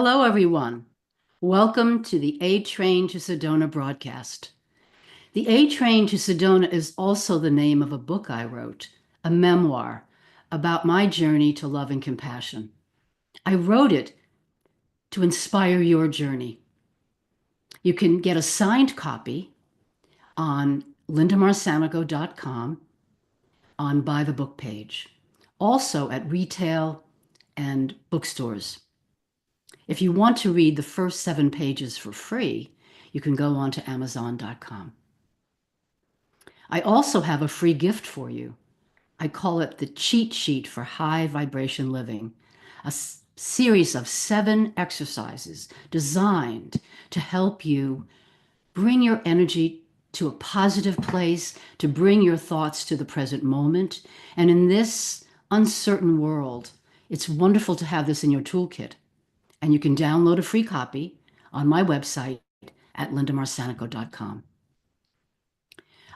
Hello, everyone. Welcome to the A Train to Sedona broadcast. The A Train to Sedona is also the name of a book I wrote, a memoir about my journey to love and compassion. I wrote it to inspire your journey. You can get a signed copy on lindamarsanico.com on Buy the Book page, also at retail and bookstores. If you want to read the first 7 pages for free, you can go on to Amazon.com. I also have a free gift for you. I call it the cheat sheet for high vibration living, a series of 7 exercises designed to help you bring your energy to a positive place, to bring your thoughts to the present moment. And in this uncertain world, it's wonderful to have this in your toolkit. And you can download a free copy on my website at lindamarsanico.com.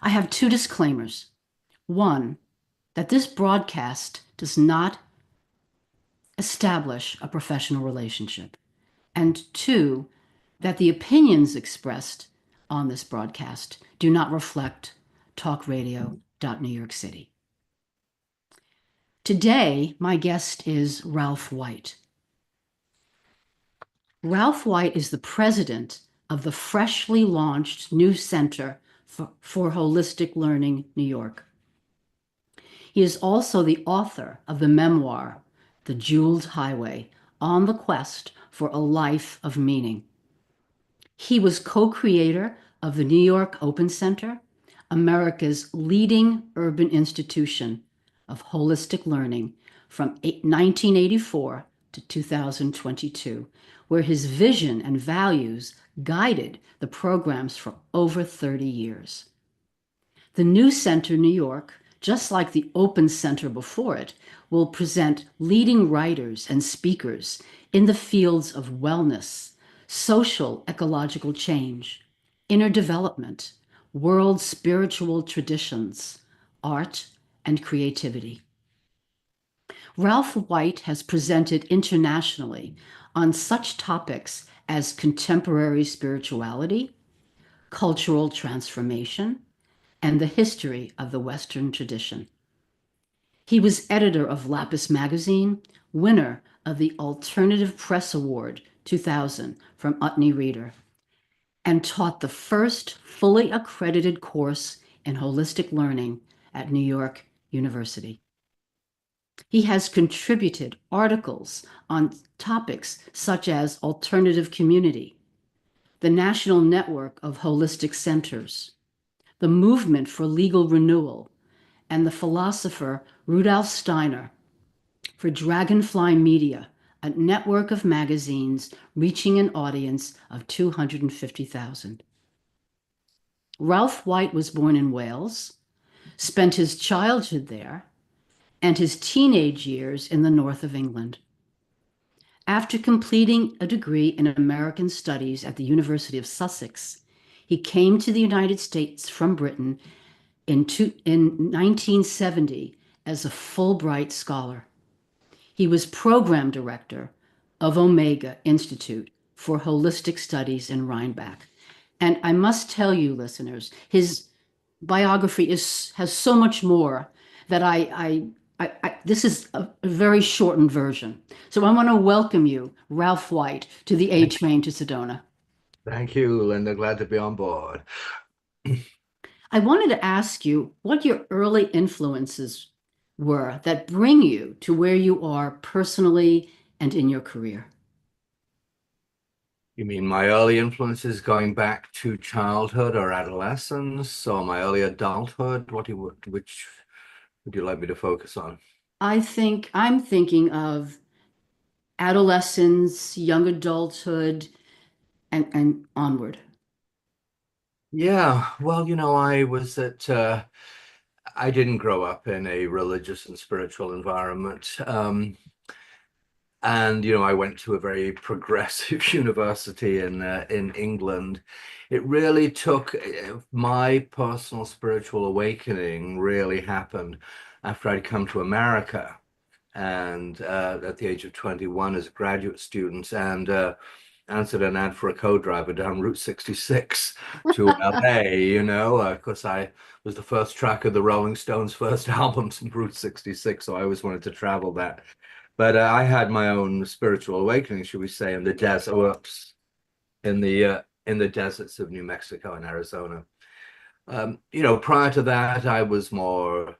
I have 2 disclaimers. One, that this broadcast does not establish a professional relationship. And 2, that the opinions expressed on this broadcast do not reflect talkradio.New York City. Today, my guest is Ralph White. Ralph White is the president of the freshly launched new Center for Holistic Learning, New York. He is also the author of the memoir, The Jeweled Highway, On the Quest for a Life of Meaning. He was co-creator of the New York Open Center, America's leading urban institution of holistic learning from 1984 to 2022, where his vision and values guided the programs for over 30 years. The new Center New York, just like the Open Center before it, will present leading writers and speakers in the fields of wellness, social ecological change, inner development, world spiritual traditions, art, and creativity. Ralph White has presented internationally on such topics as contemporary spirituality, cultural transformation, and the history of the Western tradition. He was editor of Lapis magazine, winner of the Alternative Press Award 2000 from Utne Reader, and taught the first fully accredited course in holistic learning at New York University. He has contributed articles on topics such as alternative community, the National Network of Holistic Centers, the Movement for Legal Renewal, and the philosopher Rudolf Steiner for Dragonfly Media, a network of magazines reaching an audience of 250,000. Ralph White was born in Wales, spent his childhood there, and his teenage years in the north of England. After completing a degree in American Studies at the University of Sussex, he came to the United States from Britain in 1970 as a Fulbright scholar. He was program director of Omega Institute for Holistic Studies in Rhinebeck. And I must tell you, listeners, his biography has so much more that this is a very shortened version. So I want to welcome you, Ralph White, to the A Train to Sedona. Thank you, Linda. Glad to be on board. I wanted to ask you what your early influences were that bring you to where you are personally and in your career. You mean my early influences going back to childhood or adolescence or my early adulthood? Which would you like me to focus on? I'm thinking of adolescence, young adulthood, and onward. Yeah, well, I didn't grow up in a religious and spiritual environment. And I went to a very progressive university in England. It really took my personal spiritual awakening really happened after I'd come to America. and at the age of 21 as a graduate student, and answered an ad for a co-driver down Route 66 to LA, of course I was the first track of the Rolling Stones' first album, Route 66, so I always wanted to travel that. But I had my own spiritual awakening, should we say, in the desert, in the deserts of New Mexico and Arizona. Prior to that, I was more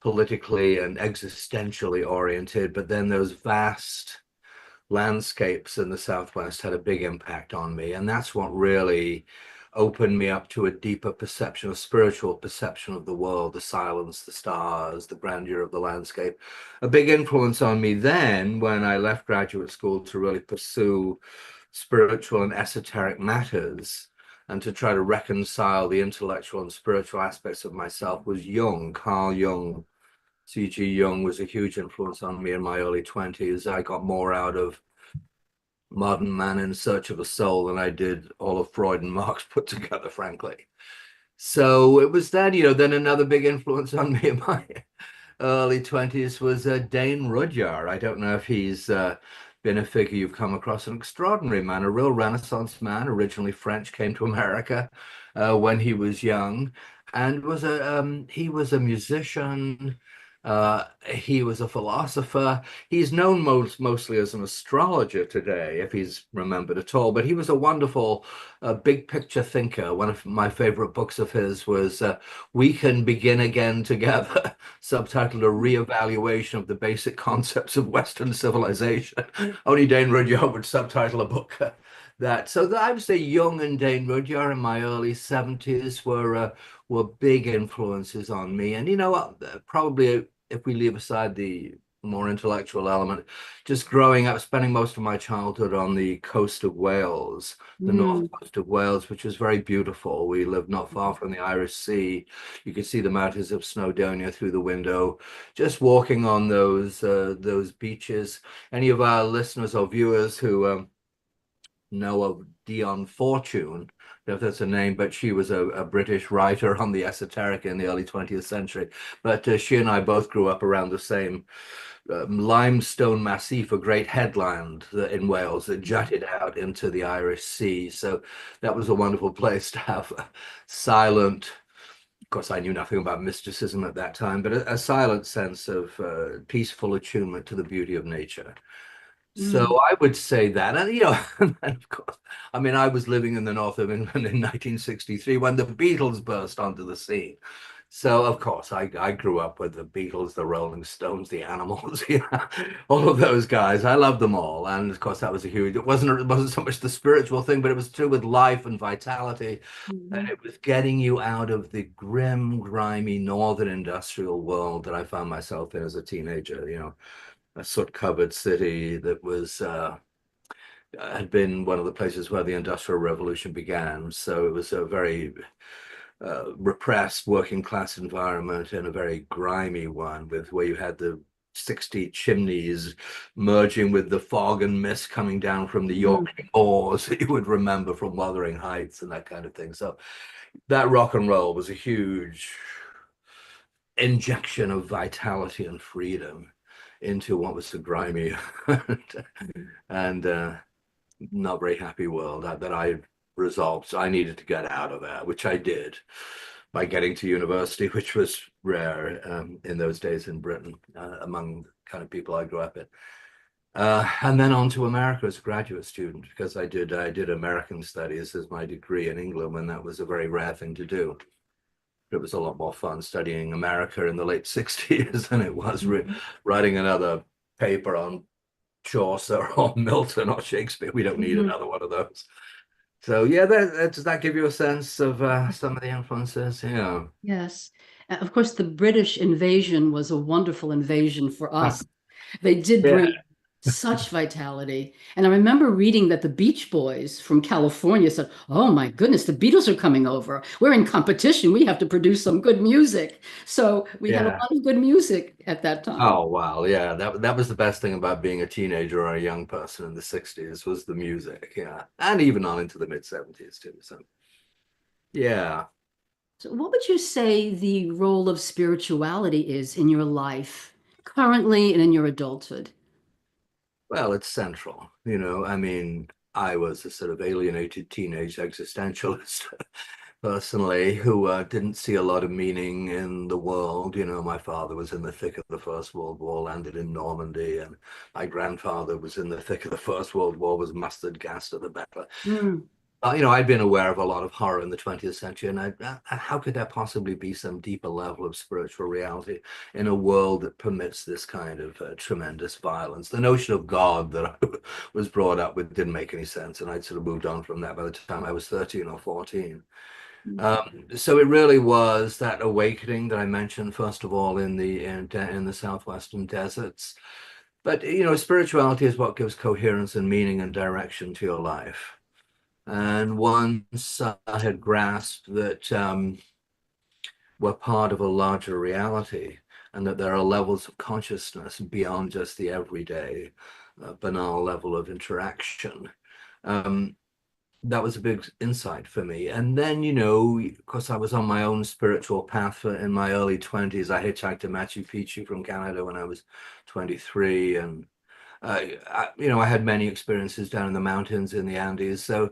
politically and existentially oriented, but then those vast landscapes in the Southwest had a big impact on me. And that's what really opened me up to a deeper perception, a spiritual perception of the world, the silence, the stars, the grandeur of the landscape. A big influence on me then when I left graduate school to really pursue spiritual and esoteric matters and to try to reconcile the intellectual and spiritual aspects of myself was Jung, Carl Jung. C.G. Jung was a huge influence on me in my early 20s. I got more out of Modern Man in Search of a Soul than I did all of Freud and Marx put together, frankly. So it was then, then another big influence on me in my early 20s was Dane Rudyard. I don't know if he's been a figure you've come across, an extraordinary man, a real Renaissance man, originally French, came to America when he was young, and he was a musician. He was a philosopher. He's known mostly as an astrologer today, if he's remembered at all. But he was a wonderful, big picture thinker. One of my favorite books of his was "We Can Begin Again Together," subtitled "A Reevaluation of the Basic Concepts of Western Civilization." Only Dane Rudyard would subtitle a book that. So I would say Jung and Dane Rudyard in my early 70s were big influences on me. And probably if we leave aside the more intellectual element, just growing up, spending most of my childhood on the coast of Wales, the north Mm, coast of Wales, which is very beautiful. We lived not far from the Irish Sea. You could see the mountains of Snowdonia through the window. Just walking on those beaches. Any of our listeners or viewers who know of Dion Fortune, if that's a name, but she was a British writer on the esoteric in the early 20th century. But she and I both grew up around the same limestone massif, a great headland in Wales that jutted out into the Irish Sea. So that was a wonderful place to have a silent, of course, I knew nothing about mysticism at that time, but a silent sense of peaceful attunement to the beauty of nature. So mm, I would say that, and and of course, I mean, I was living in the north of England in 1963 when the Beatles burst onto the scene. So of course, I grew up with the Beatles, the Rolling Stones, the Animals, all of those guys. I loved them all, and of course, that was a huge. It wasn't so much the spiritual thing, but it was to do with life and vitality, and mhm, it was getting you out of the grim, grimy northern industrial world that I found myself in as a teenager. A soot-covered city that was had been one of the places where the Industrial Revolution began. So it was a very repressed working class environment and a very grimy one, with where you had the 60 chimneys merging with the fog and mist coming down from the mm, Yorkshire moors that you would remember from Wuthering Heights and that kind of thing. So that rock and roll was a huge injection of vitality and freedom into what was a grimy and not very happy world that I resolved I needed to get out of there, which I did by getting to university, which was rare in those days in Britain among the kind of people I grew up in. And then on to America as a graduate student because I did American studies as my degree in England when that was a very rare thing to do. It was a lot more fun studying America in the late 60s than it was mhm, writing another paper on Chaucer or Milton or Shakespeare. We don't need mhm. another one of those. So yeah, does that give you a sense of some of the influences? Yeah. Yes. Of course, the British invasion was a wonderful invasion for us. They did Yeah. bring such vitality. And I remember reading that the Beach Boys from California said, "Oh my goodness, the Beatles are coming over. We're in competition. We have to produce some good music." So we had a Yeah. lot of good music at that time. Oh wow, yeah. That was the best thing about being a teenager or a young person in the 60s was the music, yeah. And even on into the mid 70s too. So yeah. So what would you say the role of spirituality is in your life? currently and in your adulthood? Well, it's central, you know. I mean, I was a sort of alienated teenage existentialist personally who didn't see a lot of meaning in the world. You know, my father was in the thick of the First World War, landed in Normandy, and my grandfather was in the thick of the First World War, was mustard gassed at the battle. Mm, You know, I'd been aware of a lot of horror in the 20th century, and how could there possibly be some deeper level of spiritual reality in a world that permits this kind of tremendous violence? The notion of God that I was brought up with didn't make any sense, and I'd sort of moved on from that by the time I was 13 or 14. mm, So it really was that awakening that I mentioned, first of all, in the southwestern deserts. But you know, spirituality is what gives coherence and meaning and direction to your life. And once I had grasped that we're part of a larger reality and that there are levels of consciousness beyond just the everyday banal level of interaction, um, that was a big insight for me. And then, you know, of course, I was on my own spiritual path in my early 20s. I hitchhiked to Machu Picchu from Canada when I was 23. And, you know, I had many experiences down in the mountains in the Andes. So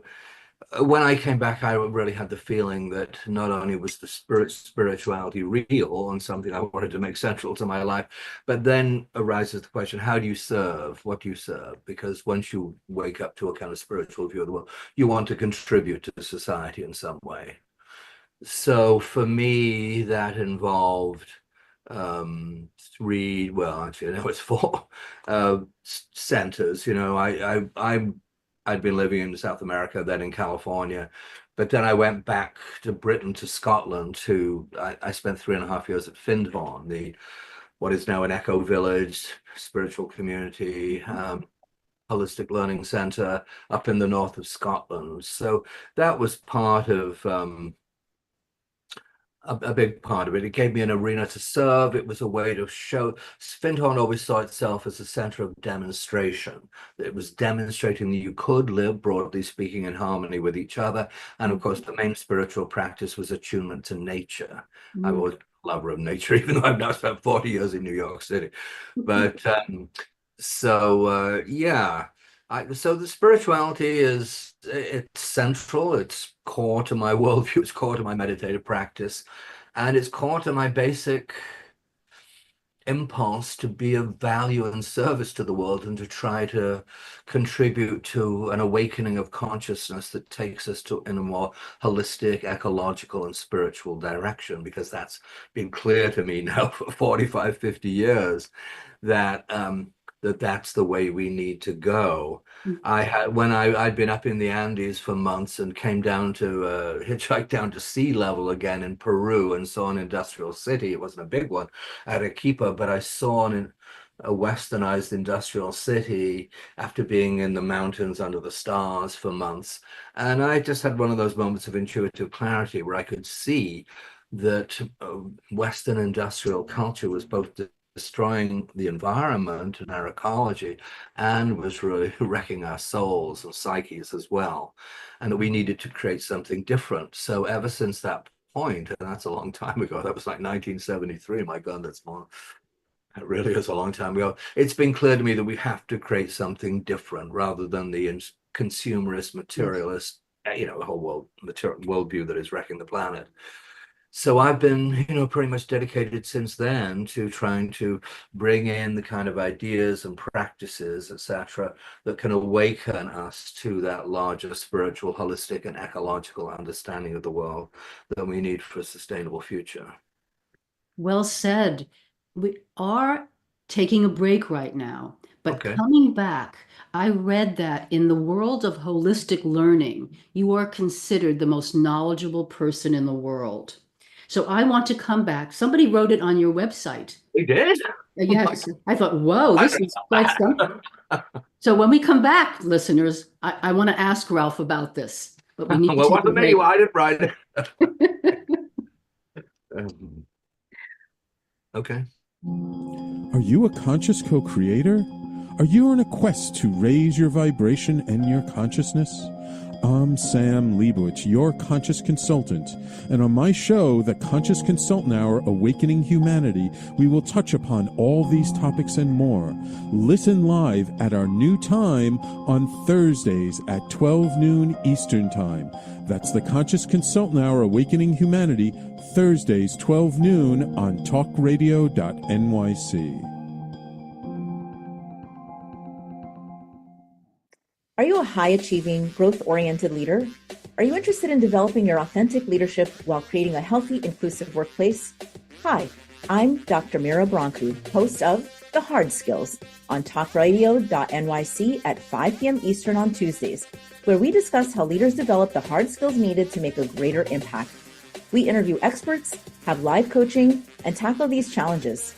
when I came back, I really had the feeling that not only was the spirituality real and something I wanted to make central to my life, but then arises the question, how do you serve? What do you serve? Because once you wake up to a kind of spiritual view of the world, you want to contribute to society in some way. So for me, that involved three, well, actually, I know it's four centers. You know, I'd been living in South America, then in California, but then I went back to Britain, to Scotland. I spent 3.5 years at Findhorn, the what is now an eco village, spiritual community, holistic learning center up in the north of Scotland. So that was part of a big part of it. It gave me an arena to serve. It was a way to show. Findhorn always saw itself as a center of demonstration. It was demonstrating that you could live, broadly speaking, in harmony with each other. And of course, the main spiritual practice was attunement to nature. I've mm, always been a lover of nature, even though I've now spent 40 years in New York City. But yeah. So the spirituality is it's central, it's core to my worldview, it's core to my meditative practice, and it's core to my basic impulse to be of value and service to the world and to try to contribute to an awakening of consciousness that takes us to in a more holistic, ecological, and spiritual direction, because that's been clear to me now for 45, 50 years that that's the way we need to go. mm, I had when I'd been up in the Andes for months and came down to hitchhike down to sea level again in Peru and saw an industrial city. It wasn't a big one at Arequipa, but I saw a westernized industrial city after being in the mountains under the stars for months. And I just had one of those moments of intuitive clarity where I could see that Western industrial culture was both destroying the environment and our ecology and was really wrecking our souls and psyches as well, and that we needed to create something different. So ever since that point, and that's a long time ago, that was like 1973, my God, that's more, it really is a long time ago. It's been clear to me that we have to create something different rather than the consumerist, yes. materialist, you know, the whole worldview that is wrecking the planet. So I've been, you know, pretty much dedicated since then to trying to bring in the kind of ideas and practices, etc., that can awaken us to that larger spiritual, holistic, and ecological understanding of the world that we need for a sustainable future. Well said. We are taking a break right now, but Okay. coming back, I read that in the world of holistic learning, you are considered the most knowledgeable person in the world. So I want to come back. Somebody wrote it on your website. We did? Oh my Yes, I thought, whoa, God. this is quite something. So when we come back, listeners, I want to ask Ralph about this, but we need to Well, it take a wasn't me. break. I didn't write it. Um, okay. Are you a conscious co creator? Are you on a quest to raise your vibration and your consciousness? I'm Sam Leibowitz, your conscious consultant, and on my show, The Conscious Consultant Hour Awakening Humanity, we will touch upon all these topics and more. Listen live at our new time on Thursdays at 12 noon Eastern Time. That's The Conscious Consultant Hour Awakening Humanity, Thursdays 12 noon on talkradio.nyc. Are you a high-achieving, growth-oriented leader? Are you interested in developing your authentic leadership while creating a healthy, inclusive workplace? Hi, I'm Dr. Mira Brancu, host of The Hard Skills on talkradio.nyc at 5 p.m. Eastern on Tuesdays, where we discuss how leaders develop the hard skills needed to make a greater impact. We interview experts, have live coaching, and tackle these challenges.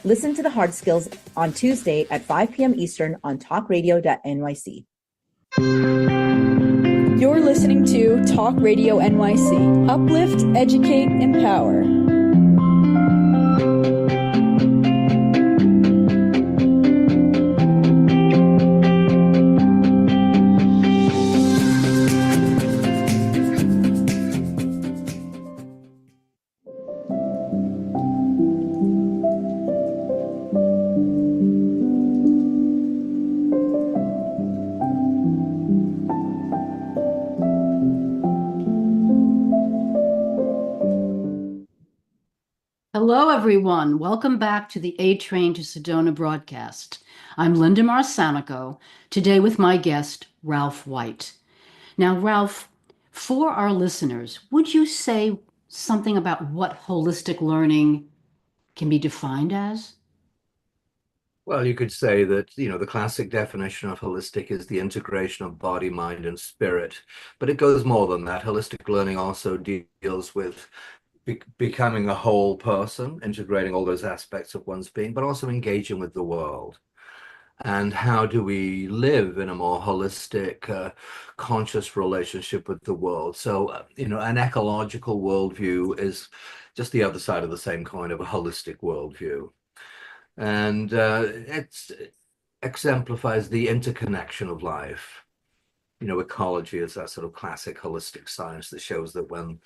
Listen to The Hard Skills on Tuesday at 5 p.m. Eastern on talkradio.nyc. You're listening to Talk Radio NYC. Uplift, educate, empower. Hello, everyone. Welcome back to the A Train to Sedona broadcast. I'm Linda Marsanico, today with my guest, Ralph White. Now, Ralph, for our listeners, would you say something about what holistic learning can be defined as? Well, you could say that, the classic definition of holistic is the integration of body, mind, and spirit. But it goes more than that. Holistic learning also deals with becoming a whole person, integrating all those aspects of one's being, but also engaging with the world. And how do we live in a more holistic, conscious relationship with the world? So, an ecological worldview is just the other side of the same coin of a holistic worldview. And it exemplifies the interconnection of life. Ecology is that sort of classic holistic science that shows that when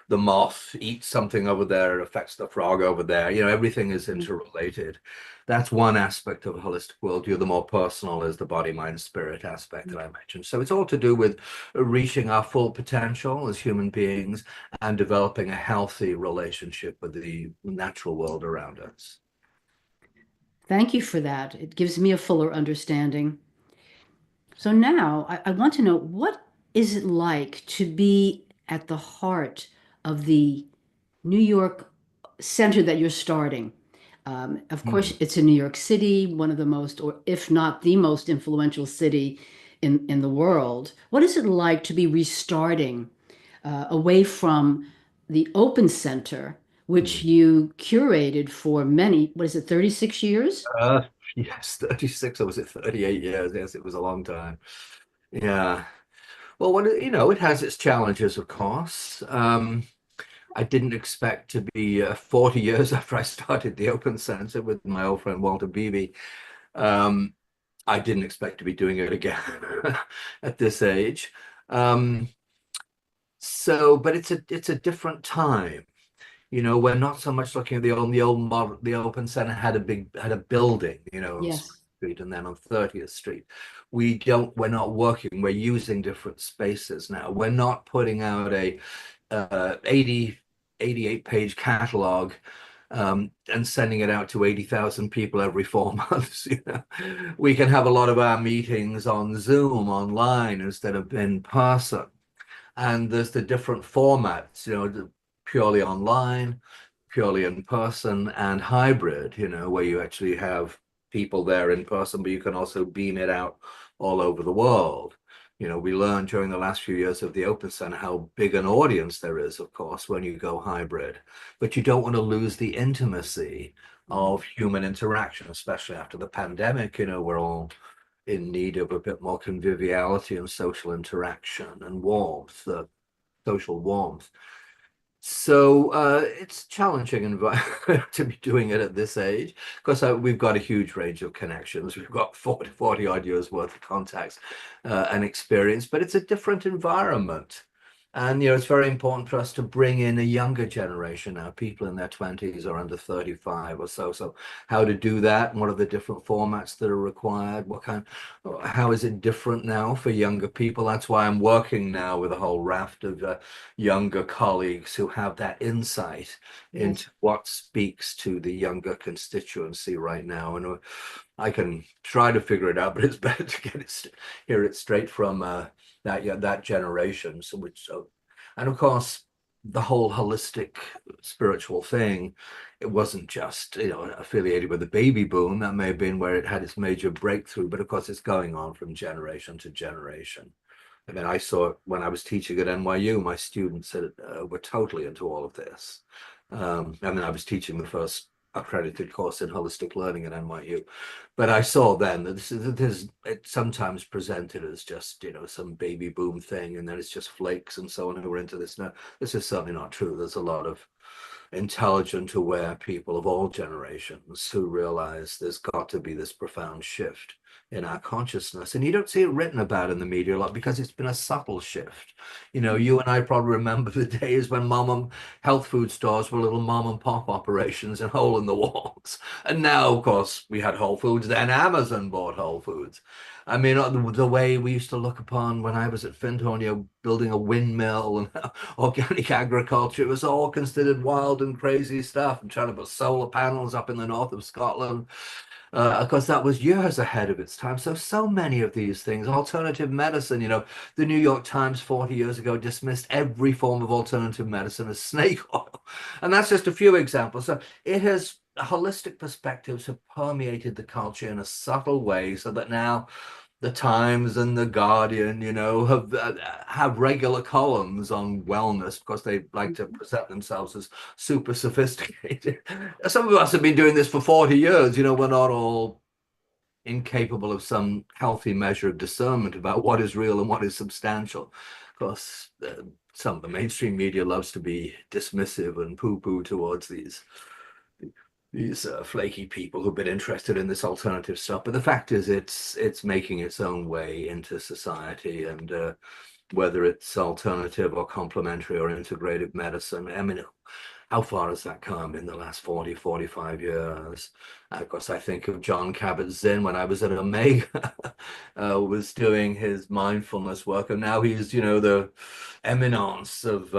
the moth eats something over there, it affects the frog over there. Everything is interrelated. That's one aspect of a holistic worldview. The more personal is the body, mind, spirit aspect that I mentioned. So it's all to do with reaching our full potential as human beings and developing a healthy relationship with the natural world around us. Thank you for that. It gives me a fuller understanding. So now I want to know, what is it like to be at the heart of the New York center that you're starting? Of course, it's in New York City, one of the most, or if not the most influential city in the world. What is it like to be restarting away from the Open Center, which you curated for many, what is it, 36 years? Yes, 36, or was it 38 years? Yes, it was a long time. Yeah. Well, it has its challenges, of course. I didn't expect to be 40 years after I started the Open Center with my old friend Walter Beebe. I didn't expect to be doing it again at this age. But it's a different time. We're not so much looking at the old model. The Open Center had a building, on Yes. Street and then on 30th Street. We're not working. We're using different spaces now. We're not putting out a 88-page catalog and sending it out to 80,000 people every 4 months. We can have a lot of our meetings on Zoom online instead of in person. And there's the different formats, purely online, purely in person, and hybrid, where you actually have people there in person, but you can also beam it out all over the world. We learned during the last few years of the Open Center how big an audience there is, of course, when you go hybrid. But you don't want to lose the intimacy of human interaction, especially after the pandemic. We're all in need of a bit more conviviality and social interaction and warmth, social warmth. So it's challenging to be doing it at this age because we've got a huge range of connections. We've got 40 odd years worth of contacts and experience, but it's a different environment. And it's very important for us to bring in a younger generation now, people in their 20s or under 35 or so. So how to do that? What are the different formats that are required? How is it different now for younger people? That's why I'm working now with a whole raft of younger colleagues who have that insight into what speaks to the younger constituency right now. And I can try to figure it out, but it's better to hear it straight from that generation. And of course, the whole holistic spiritual thing, it wasn't just affiliated with the baby boom. That may have been where it had its major breakthrough, but of course, it's going on from generation to generation. I mean, I saw it when I was teaching at NYU. My students were totally into all of this. I was teaching the first accredited course in holistic learning at NYU, but I saw then that it's sometimes presented as just some baby boom thing, and then it's just flakes and so on who are into this. No, this is certainly not true. There's a lot of intelligent, aware people of all generations who realize there's got to be this profound shift in our consciousness. And you don't see it written about in the media a lot because it's been a subtle shift. You and I probably remember the days when health food stores were little mom and pop operations and hole in the walls. And now, of course, we had Whole Foods, then Amazon bought Whole Foods. I mean, the way we used to look upon when I was at Finton, building a windmill and organic agriculture, it was all considered wild and crazy stuff. And trying to put solar panels up in the north of Scotland. Of course, that was years ahead of its time. So many of these things, alternative medicine, the New York Times 40 years ago dismissed every form of alternative medicine as snake oil. And that's just a few examples. So holistic perspectives have permeated the culture in a subtle way so that now the Times and the Guardian, have regular columns on wellness because they like to present themselves as super sophisticated. Some of us have been doing this for 40 years. We're not all incapable of some healthy measure of discernment about what is real and what is substantial. Of course, some of the mainstream media loves to be dismissive and poo-poo towards these flaky people who've been interested in this alternative stuff. But the fact is, it's making its own way into society, and whether it's alternative or complementary or integrative medicine, I mean, how far has that come in the last 45 years? Of course, I think of John Kabat-Zinn when I was at Omega, was doing his mindfulness work, and now he's, the eminence of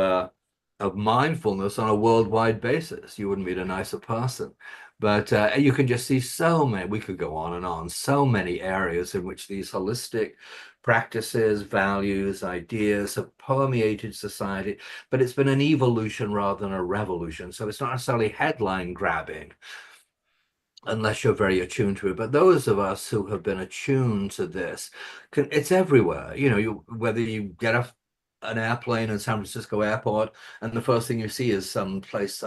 mindfulness on a worldwide basis. You wouldn't meet a nicer person. But you can just see we could go on and on, so many areas in which these holistic practices, values, ideas have permeated society, but it's been an evolution rather than a revolution. So it's not necessarily headline grabbing unless you're very attuned to it. But those of us who have been attuned to this, it's everywhere. Whether you get an airplane in San Francisco airport, and the first thing you see is some place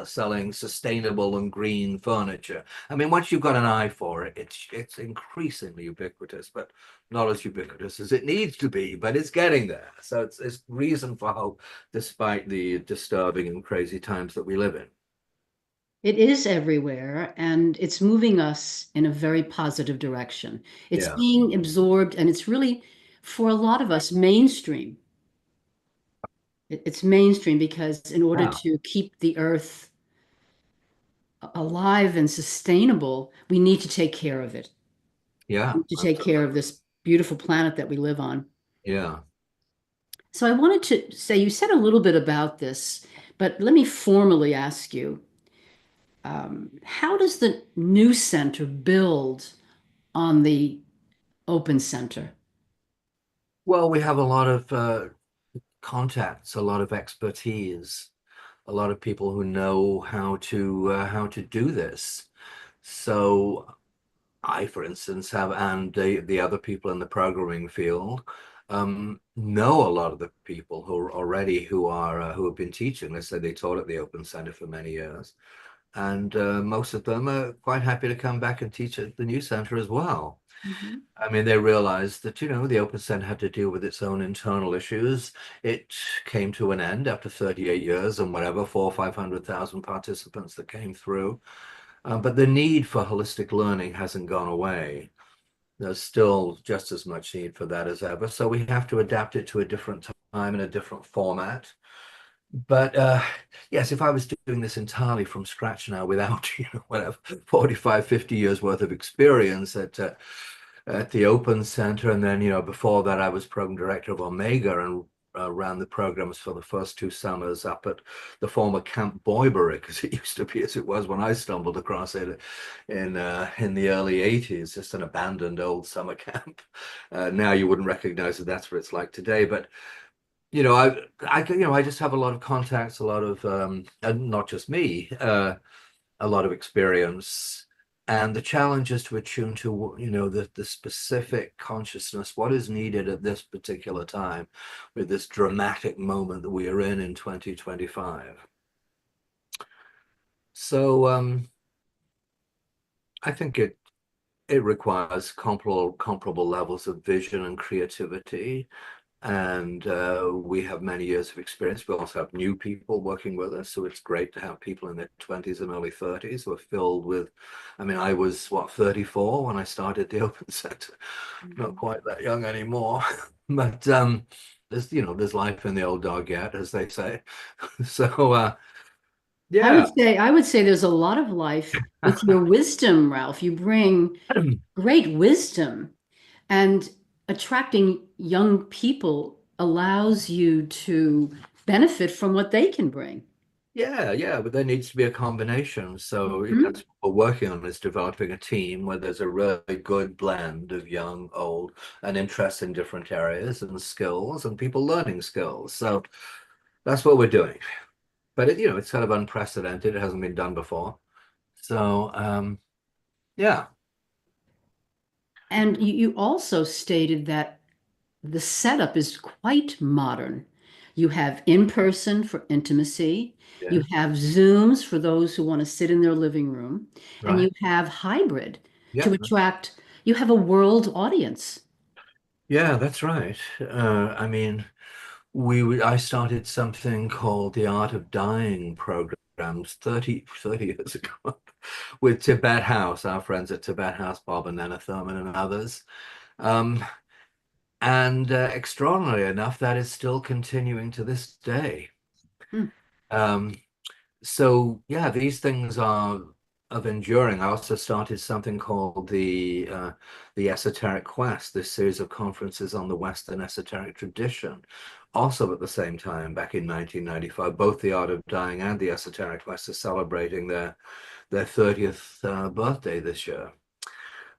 selling sustainable and green furniture. I mean, once you've got an eye for it, it's increasingly ubiquitous, but not as ubiquitous as it needs to be, but it's getting there. So it's reason for hope, despite the disturbing and crazy times that we live in. It is everywhere, and it's moving us in a very positive direction. It's being absorbed, and it's really, for a lot of us, mainstream. It's mainstream because in order to keep the earth alive and sustainable, we need to take care of it. Yeah. We need to take care of this beautiful planet that we live on. Yeah. So I wanted to say, you said a little bit about this, but let me formally ask you, how does the new center build on the open center? Well, we have a lot of contacts, a lot of expertise, a lot of people who know how to do this. So I, for instance, and the other people in the programming field know a lot of the people who have been teaching. Let's say they taught at the Open Center for many years. And most of them are quite happy to come back and teach at the new center as well. Mhm. I mean, they realized that, the Open Center had to deal with its own internal issues. It came to an end after 38 years and whatever, 400,000 or 500,000 participants that came through. But the need for holistic learning hasn't gone away. There's still just as much need for that as ever. So we have to adapt it to a different time and a different format. But yes, if I was doing this entirely from scratch now without, whatever, 45, 50 years worth of experience at the Open Center, and then, before that, I was program director of Omega and ran the programs for the first 2 summers up at the former Camp Boybury, as it used to be, as it was when I stumbled across it in the early 80s, just an abandoned old summer camp. Now you wouldn't recognize that that's what it's like today, but I just have a lot of contacts, a lot of, and not just me, a lot of experience. And the challenge is to attune to, the specific consciousness, what is needed at this particular time with this dramatic moment that we are in 2025. So I think it requires comparable levels of vision and creativity. And we have many years of experience. We also have new people working with us, so it's great to have people in their 20s and early 30s who are filled with, I was 34 when I started the Open Center, not quite that young anymore, but there's life in the old dog yet, as they say. So yeah. I would say there's a lot of life with your wisdom, Ralph. You bring great wisdom, and attracting young people allows you to benefit from what they can bring. Yeah, but there needs to be a combination. So that's what we're working on, is developing a team where there's a really good blend of young, old, and interest in different areas and skills, and people learning skills. So that's what we're doing. But it's kind of unprecedented. It hasn't been done before. So yeah. And you also stated that the setup is quite modern. You have in-person for intimacy, you Yes. have Zooms for those who want to sit in their living room, and you Right. have hybrid to Yeah. attract, you have a world audience. Yeah, that's right. I started something called the Art of Dying programs 30 years ago with Tibet House, our friends at Tibet House, Bob and Nana Thurman and others. And extraordinarily enough, that is still continuing to this day. Hmm. So yeah, these things are of enduring. I also started something called the Esoteric Quest, this series of conferences on the Western esoteric tradition. Also at the same time, back in 1995, both the Art of Dying and the Esoteric Quest are celebrating their 30th birthday this year.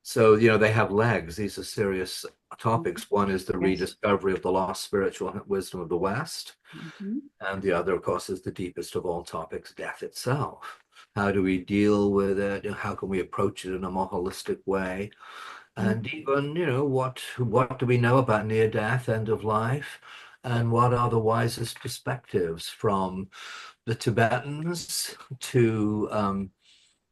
So, they have legs. These are serious topics. One is the rediscovery of the lost spiritual wisdom of the West. Mhm. And the other, of course, is the deepest of all topics, death itself. How do we deal with it? How can we approach it in a more holistic way? And even, what do we know about near death, end of life? And what are the wisest perspectives from the Tibetans to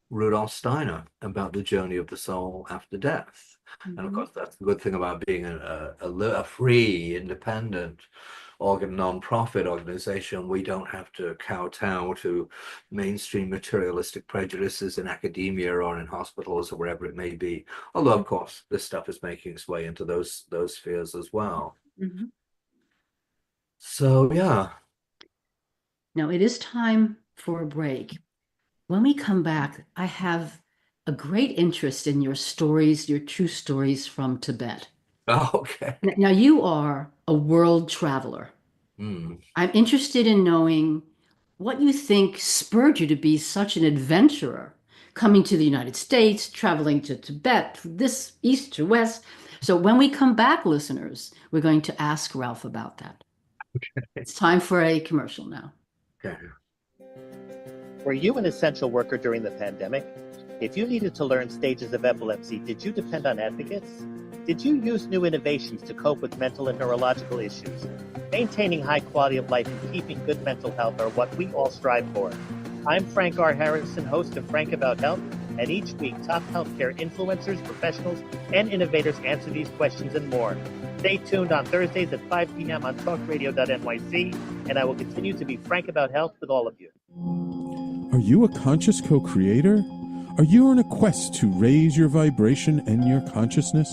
Rudolf Steiner about the journey of the soul after death? And of course, that's the good thing about being a free, independent non-profit organization. We don't have to kowtow to mainstream materialistic prejudices in academia or in hospitals or wherever it may be. Although, of course, this stuff is making its way into those spheres as well. Mhm. So yeah. Now it is time for a break. When we come back, I have a great interest in your stories, your true stories from Tibet. Okay. Now you are a world traveler. I'm interested in knowing what you think spurred you to be such an adventurer, coming to the United States, traveling to Tibet, this east to west. So when we come back, listeners, we're going to ask Ralph about that. Okay. It's time for a commercial now. Okay. Were you an essential worker during the pandemic? If you needed to learn stages of epilepsy, did you depend on advocates? Did you use new innovations to cope with mental and neurological issues? Maintaining high quality of life and keeping good mental health are what we all strive for. I'm Frank R. Harrison, host of Frank About Health, and each week top healthcare influencers, professionals, and innovators answer these questions and more. Stay tuned on Thursdays at 5 p.m. on talkradio.nyc, and I will continue to be frank about health with all of you. Are you a conscious co-creator? Are you on a quest to raise your vibration and your consciousness?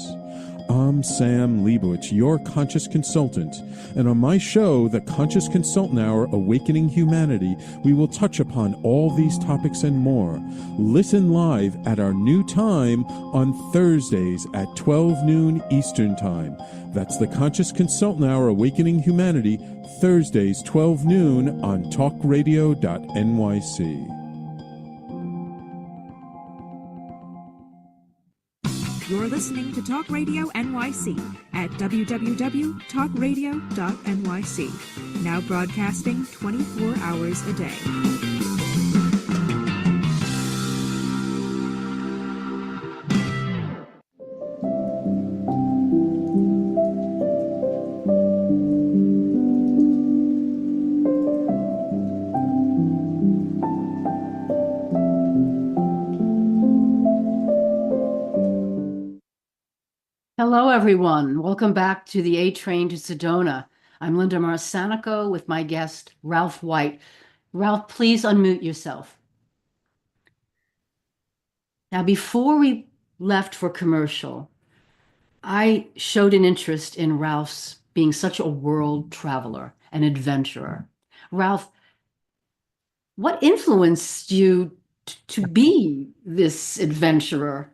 I'm Sam Leibowitz, your conscious consultant, and on my show, The Conscious Consultant Hour, Awakening Humanity, we will touch upon all these topics and more. Listen live at our new time on Thursdays at 12 noon Eastern Time. That's The Conscious Consultant Hour, Awakening Humanity, Thursdays 12 noon on talkradio.nyc. You're listening to Talk Radio NYC at www.talkradio.nyc. Now broadcasting 24 hours a day. Hello, everyone. Welcome back to the A Train to Sedona. I'm Linda Marsanico with my guest, Ralph White. Ralph, please unmute yourself. Now, before we left for commercial, I showed an interest in Ralph's being such a world traveler, an adventurer. Ralph, what influenced you to be this adventurer?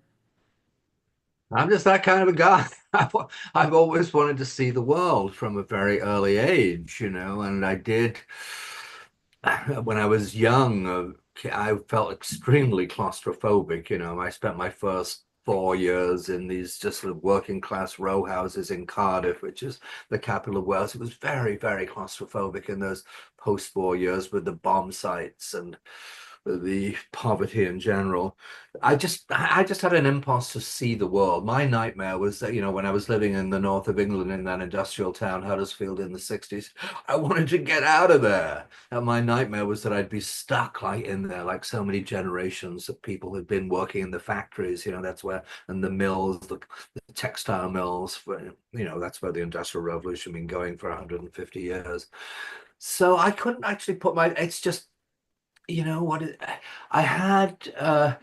I'm just that kind of a guy. I've always wanted to see the world from a very early age, and I did when I was young. I felt extremely claustrophobic. I spent my first 4 years in these just sort of working class row houses in Cardiff, which is the capital of Wales. It was very, very claustrophobic in those post-war years with the bomb sites and the poverty in general. I just had an impulse to see the world. My nightmare was that, when I was living in the north of England in that industrial town, Huddersfield, in the 60s, I wanted to get out of there. And my nightmare was that I'd be stuck in there, like so many generations of people who'd been working in the factories, that's where, and the mills, the textile mills, that's where the Industrial Revolution had been going for 150 years. So I couldn't actually it's just, I had, I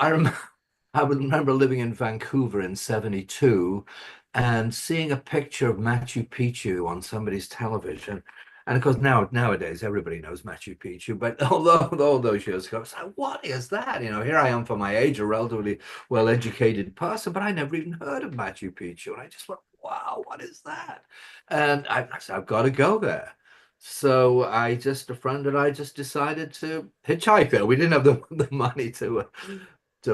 remember living in Vancouver in 72 and seeing a picture of Machu Picchu on somebody's television. And of course, nowadays, everybody knows Machu Picchu. But although all those years ago, I was like, what is that? Here I am for my age, a relatively well-educated person, but I never even heard of Machu Picchu. And I just went, wow, what is that? And I said, I've got to go there. So a friend and I just decided to hitchhike there. We didn't have the money to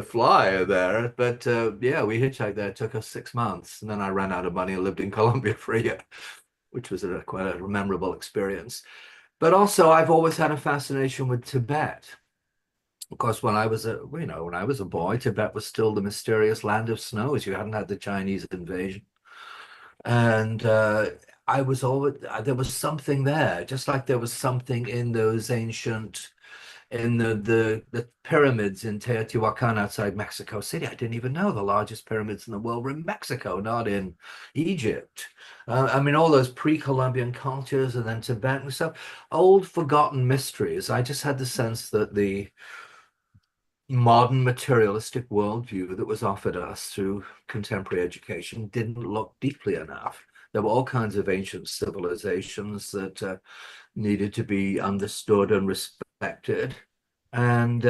fly there, but yeah, we hitchhiked there. It took us 6 months, and then I ran out of money and lived in Colombia for a year, which was quite a memorable experience. But also, I've always had a fascination with Tibet. Of course, when I was a boy, Tibet was still the mysterious land of snows. You hadn't had the Chinese invasion. And there was something there, just like there was something in those ancient, in the pyramids in Teotihuacan outside Mexico City. I didn't even know the largest pyramids in the world were in Mexico, not in Egypt. All those pre-Columbian cultures and then Tibet and stuff, old forgotten mysteries. I just had the sense that the modern materialistic worldview that was offered us through contemporary education didn't look deeply enough. There were all kinds of ancient civilizations that needed to be understood and respected. And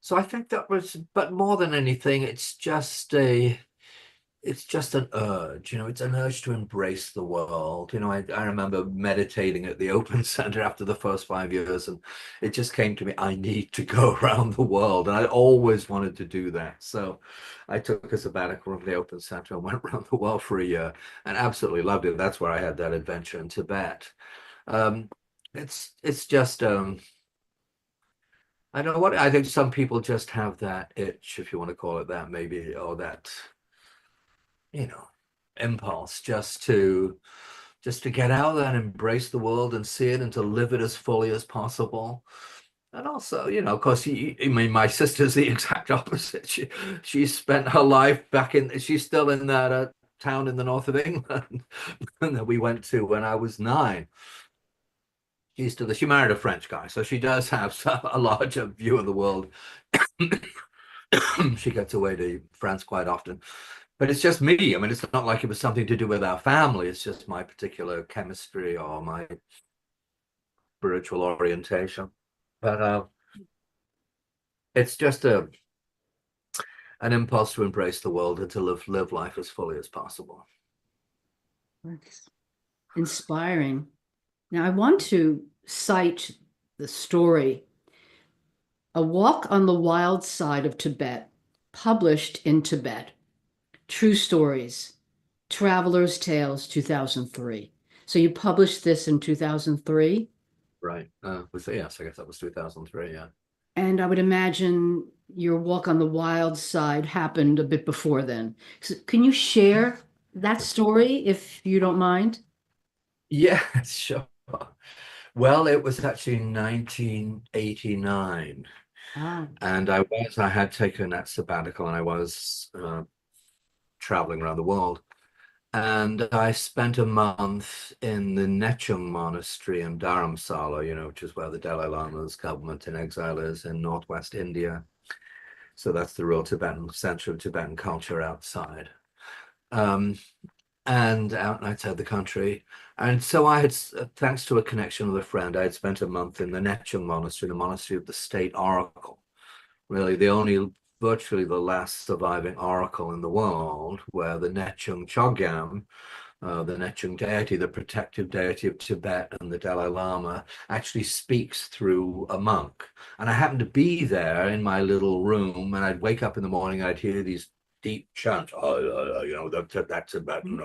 so I think that was, but more than anything, it's just an urge, it's an urge to embrace the world. I remember meditating at the Open Center after the first 5 years, and it just came to me, I need to go around the world. And I always wanted to do that. So I took a sabbatical from the Open Center and went around the world for a year and absolutely loved it. That's where I had that adventure in Tibet. It's just, I don't know what, I think some people just have that itch, if you want to call it that, maybe, or that, impulse just to just to get out there and embrace the world and see it and to live it as fully as possible. And also, of course, I mean, my sister's the exact opposite. She spent her life she's still in that town in the north of England that we went to when I was 9. She married a French guy, so she does have a larger view of the world. She gets away to France quite often. But it's just me. I mean, it's not like it was something to do with our family. It's just my particular chemistry or my spiritual orientation. But it's just an impulse to embrace the world and to live life as fully as possible. That's inspiring. Now, I want to cite the story, A Walk on the Wild Side of Tibet, published in Tibet. True Stories, Traveler's Tales, 2003. So you published this in 2003? Right. Yes, I guess that was 2003, yeah. And I would imagine your walk on the wild side happened a bit before then. So can you share that story, if you don't mind? Yeah, sure. Well, it was actually 1989. Ah, And I had taken that sabbatical and I was traveling around the world. And I spent a month in the Nechung Monastery in Dharamsala, which is where the Dalai Lama's government in exile is in northwest India. So that's the real Tibetan center of Tibetan culture outside. And outside the country. And so I had, thanks to a connection with a friend, I had spent a month in the Nechung Monastery, the monastery of the state oracle. Really, virtually the last surviving oracle in the world, where the Nechung Chogyam, the Nechung deity, the protective deity of Tibet and the Dalai Lama, actually speaks through a monk. And I happened to be there in my little room, and I'd wake up in the morning, I'd hear these deep chants, that's Tibetan,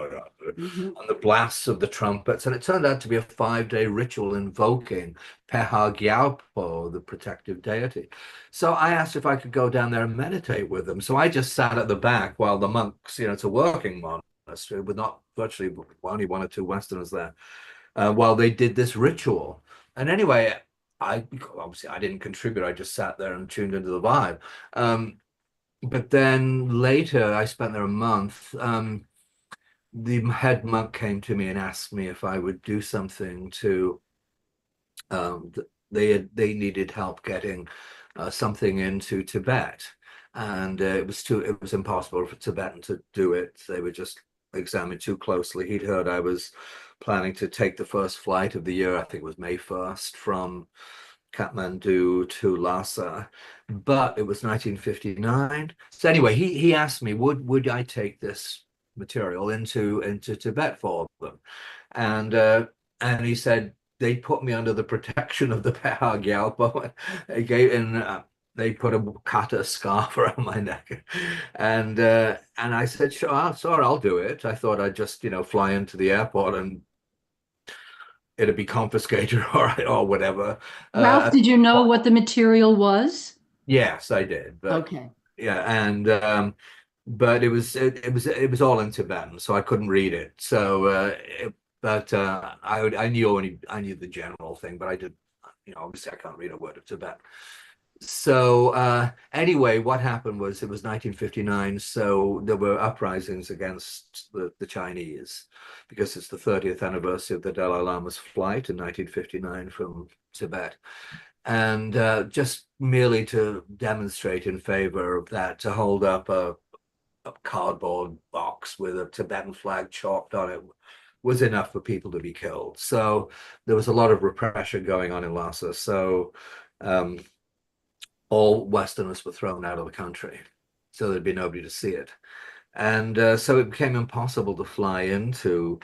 and the blasts of the trumpets. And it turned out to be a 5-day ritual invoking Peha Gyalpo, the protective deity. So I asked if I could go down there and meditate with them. So I just sat at the back while the monks, it's a working monastery with virtually only 1 or 2 Westerners there, while they did this ritual. And anyway, obviously I didn't contribute. I just sat there and tuned into the vibe. But then later, I spent there a month. The head monk came to me and asked me if I would do something to. They needed help getting something into Tibet, and it was impossible for Tibetan to do it. They were just examined too closely. He'd heard I was planning to take the first flight of the year. I think it was May 1st from Kathmandu to Lhasa, but it was 1959. So anyway, he asked me, would I take this material into Tibet for them, and he said they put me under the protection of the Peha Gyalpo. They put a kata scarf around my neck, and I said, sure, I'll do it. I thought I'd just fly into the airport and it'd be confiscated or whatever. Ralph, did you know what the material was? Yes, I did. But, okay. Yeah, and but it was all in Tibetan, so I couldn't read it. So, I knew the general thing, but I did, obviously I can't read a word of Tibetan. So anyway, what happened was it was 1959, so there were uprisings against the Chinese because it's the 30th anniversary of the Dalai Lama's flight in 1959 from Tibet. And just merely to demonstrate in favor of that, to hold up a cardboard box with a Tibetan flag chalked on it was enough for people to be killed. So there was a lot of repression going on in Lhasa. So all Westerners were thrown out of the country, so there'd be nobody to see it. And so it became impossible to fly into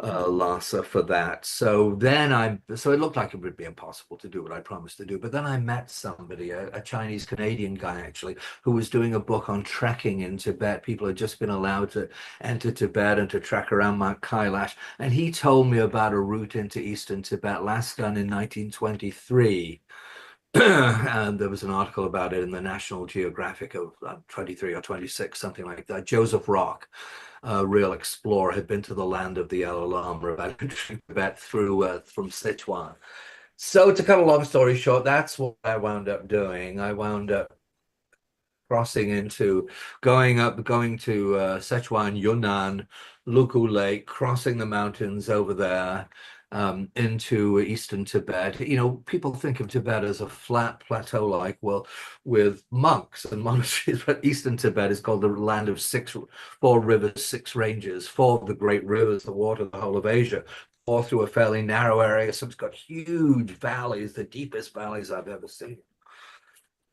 Lhasa for that. So it looked like it would be impossible to do what I promised to do. But then I met somebody, a Chinese Canadian guy actually, who was doing a book on trekking in Tibet. People had just been allowed to enter Tibet and to trek around Mount Kailash. And he told me about a route into eastern Tibet, last done in 1923 And there was an article about it in the National Geographic of 23 or 26, something like that. Joseph Rock, a real explorer, had been to the land of the Yellow Llama, about Tibet through from Sichuan. So to cut a long story short, that's what I wound up doing. I wound up crossing into going to Sichuan, Yunnan, Luku Lake, crossing the mountains over there into eastern Tibet. You know, people think of Tibet as a flat plateau, like, well, with monks and monasteries, but eastern Tibet is called the land of four rivers, six ranges, four of the great rivers that water the whole of Asia, all through a fairly narrow area. So it's got huge valleys, the deepest valleys I've ever seen.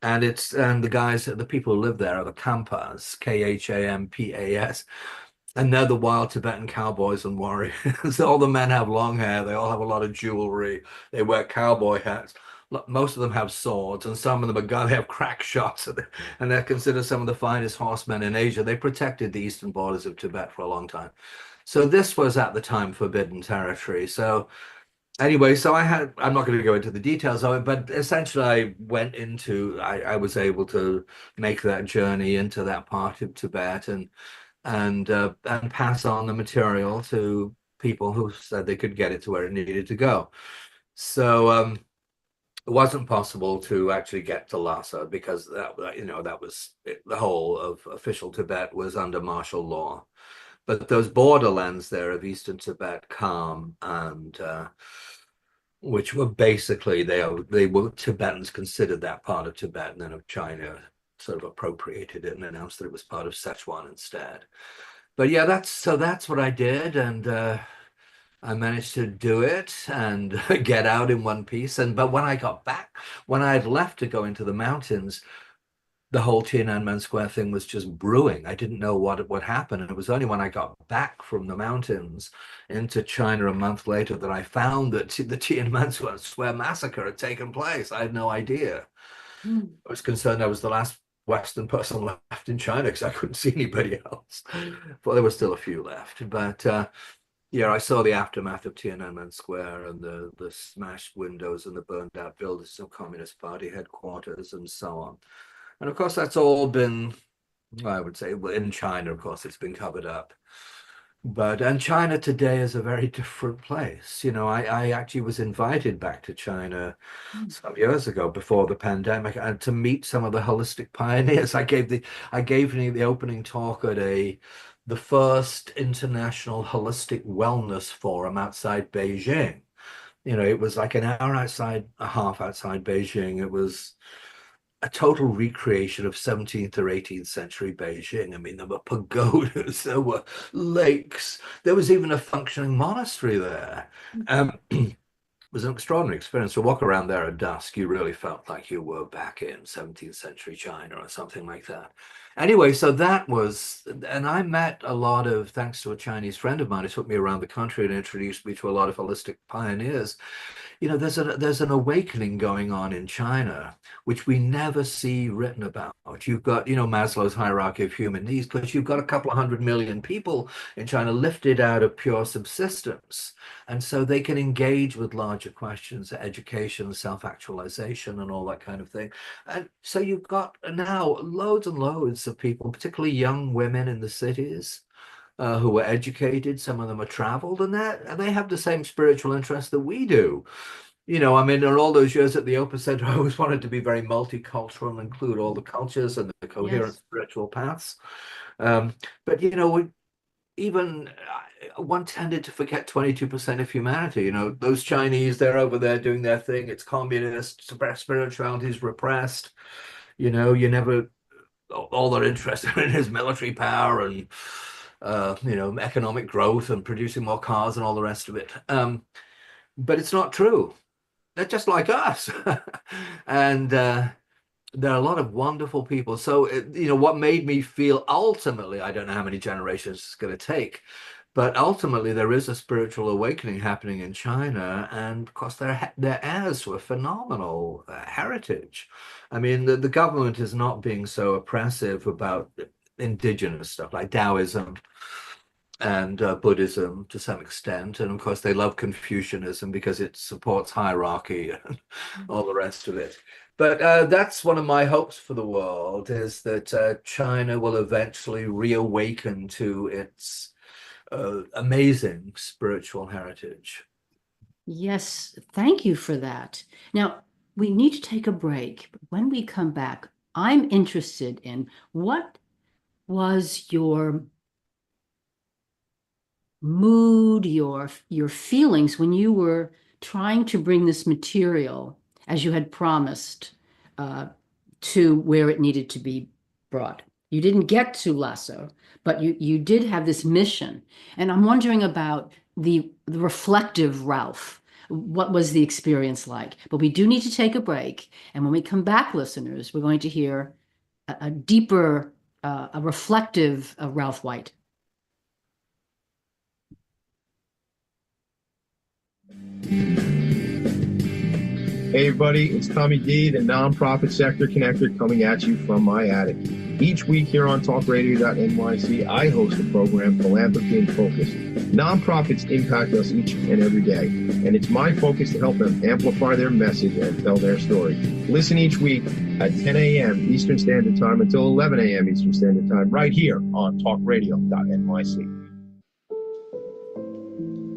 And the people who live there are the Khampas, Khampas, and they're the wild Tibetan cowboys and warriors. All the men have long hair. They all have a lot of jewelry. They wear cowboy hats. Most of them have swords, and some of them they have crack shots, and they're considered some of the finest horsemen in Asia. They protected the eastern borders of Tibet for a long time. So this was at the time forbidden territory. So anyway, I'm not going to go into the details of it, but essentially I was able to make that journey into that part of Tibet and pass on the material to people who said they could get it to where it needed to go. So it wasn't possible to actually get to Lhasa because that was the whole of official Tibet was under martial law. But those borderlands there of eastern Tibet, Kham, and which were basically they were Tibetans considered that part of Tibet, and then of China sort of appropriated it and announced that it was part of Sichuan instead. But yeah, that's what I did, and I managed to do it and get out in one piece. But when I got back, when I had left to go into the mountains, the whole Tiananmen Square thing was just brewing. I didn't know what would happen. And it was only when I got back from the mountains into China a month later that I found that the Tiananmen Square massacre had taken place. I had no idea. I was concerned I was the last Western person left in China because I couldn't see anybody else. But there were still a few left. But yeah, I saw the aftermath of Tiananmen Square and the smashed windows and the burned out buildings of Communist Party headquarters and so on. And of course, that's all been, I would say, in China, of course, it's been covered up. And China today is a very different place. You know, I actually was invited back to China some years ago before the pandemic and to meet some of the holistic pioneers. I gave the opening talk at the first international holistic wellness forum outside Beijing. You know, it was like an hour outside, a half outside Beijing. It was a total recreation of 17th or 18th century Beijing. I mean, there were pagodas, there were lakes, there was even a functioning monastery there. It was an extraordinary experience. To walk around there at dusk, you really felt like you were back in 17th century China or something like that. Anyway, so that was, and I met a lot of, thanks to a Chinese friend of mine who took me around the country and introduced me to a lot of holistic pioneers. You know, there's an awakening going on in China, which we never see written about. You've got, you know, Maslow's hierarchy of human needs, but you've got a couple of 100 million people in China lifted out of pure subsistence. And so they can engage with larger questions, education, self-actualization, and all that kind of thing. And so you've got now loads and loads of people, particularly young women in the cities, who are educated. Some of them are traveled, and they have the same spiritual interests that we do. You know, I mean, in all those years at the Open Center, I always wanted to be very multicultural and include all the cultures and the coherent spiritual paths. But, you know, one tended to forget 22% of humanity. You know, those Chinese, they're over there doing their thing. It's communist, spirituality is repressed. You know, all they're interested in is military power and you know, economic growth and producing more cars and all the rest of it. But it's not true. They're just like us. And there are a lot of wonderful people. So, you know, what made me feel ultimately, I don't know how many generations it's going to take, but ultimately there is a spiritual awakening happening in China. And of course, they're heirs to a phenomenal heritage. I mean, the government is not being so oppressive about indigenous stuff like Taoism and Buddhism to some extent. And of course, they love Confucianism because it supports hierarchy and all the rest of it. But that's one of my hopes for the world, is that China will eventually reawaken to its amazing spiritual heritage. Yes, thank you for that. Now, we need to take a break. When we come back, I'm interested in what was your mood, your feelings when you were trying to bring this material, as you had promised, uh, to where it needed to be brought. You didn't get to Lasso, but you did have this mission. And I'm wondering about the reflective Ralph. What was the experience like? But we do need to take a break. And when we come back, listeners, we're going to hear a deeper, a reflective Ralph White. Hey everybody, it's Tommy D, the nonprofit sector connector, coming at you from my attic. Each week here on talkradio.nyc, I host the program Philanthropy in Focus. Nonprofits impact us each and every day, and it's my focus to help them amplify their message and tell their story. Listen each week at 10 a.m. Eastern Standard Time until 11 a.m. Eastern Standard Time, right here on talkradio.nyc.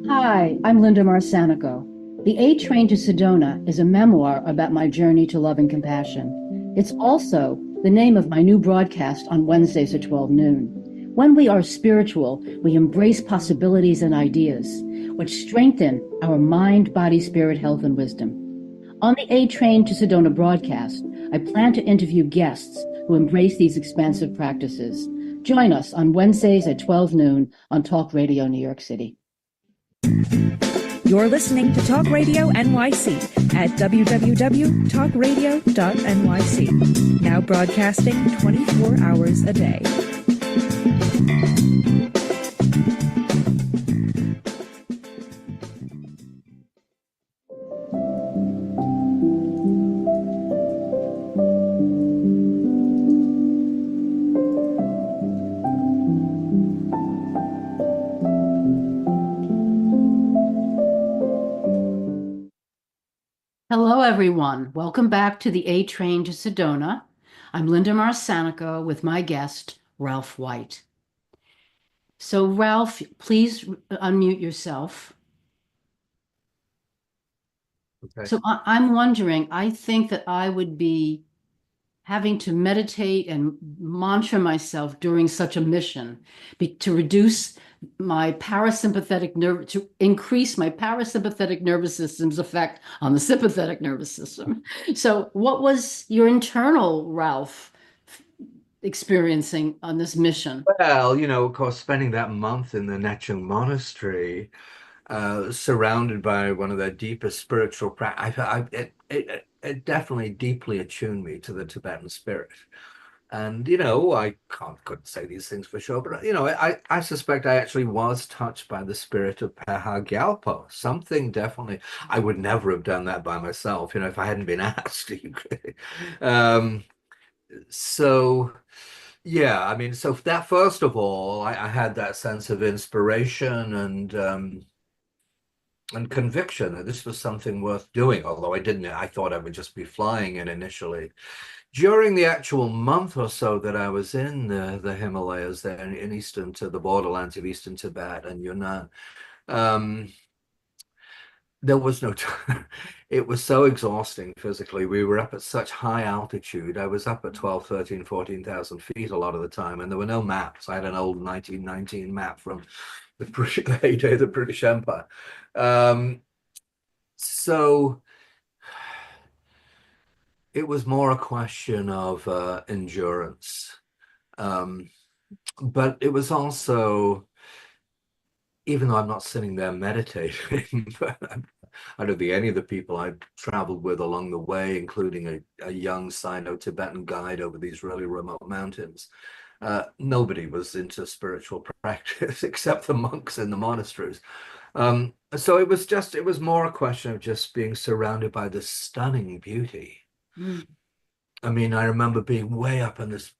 Hi, I'm Linda Marcanico. The A Train to Sedona is a memoir about my journey to love and compassion. It's also the name of my new broadcast on Wednesdays at 12 noon. When we are spiritual, we embrace possibilities and ideas, which strengthen our mind, body, spirit, health, and wisdom. On the A Train to Sedona broadcast, I plan to interview guests who embrace these expansive practices. Join us on Wednesdays at 12 noon on Talk Radio New York City. You're listening to Talk Radio NYC at www.talkradio.nyc. Now broadcasting 24 hours a day. Hello, everyone. Welcome back to the A Train to Sedona. I'm Linda Marcanico with my guest, Ralph White. So, Ralph, please unmute yourself. Okay. So I'm wondering, I think that I would be having to meditate and mantra myself during such a mission to reduce my parasympathetic nerve, to increase my parasympathetic nervous system's effect on the sympathetic nervous system. So what was your internal Ralph experiencing on this mission? Well, of course, spending that month in the Nechung Monastery, surrounded by one of their deepest spiritual practices, it definitely deeply attuned me to the Tibetan spirit. And, I couldn't say these things for sure, but, I suspect I actually was touched by the spirit of Peha Gyalpo. Something definitely, I would never have done that by myself, if I hadn't been asked. So, yeah, so that, first of all, I had that sense of inspiration and conviction that this was something worth doing, although I thought I would just be flying in initially. During the actual month or so that I was in the Himalayas there in the borderlands of eastern Tibet and Yunnan, there was no time. It was so exhausting physically. We were up at such high altitude. I was up at 12, 13, 14,000 feet a lot of the time, and there were no maps. I had an old 1919 map from the heyday of the British Empire. So it was more a question of endurance. But it was also, even though I'm not sitting there meditating, but I don't think any of the people I traveled with along the way, including a young Sino-Tibetan guide over these really remote mountains, nobody was into spiritual practice except the monks in the monasteries. So it was more a question of just being surrounded by this stunning beauty. Mm. I remember being way up on this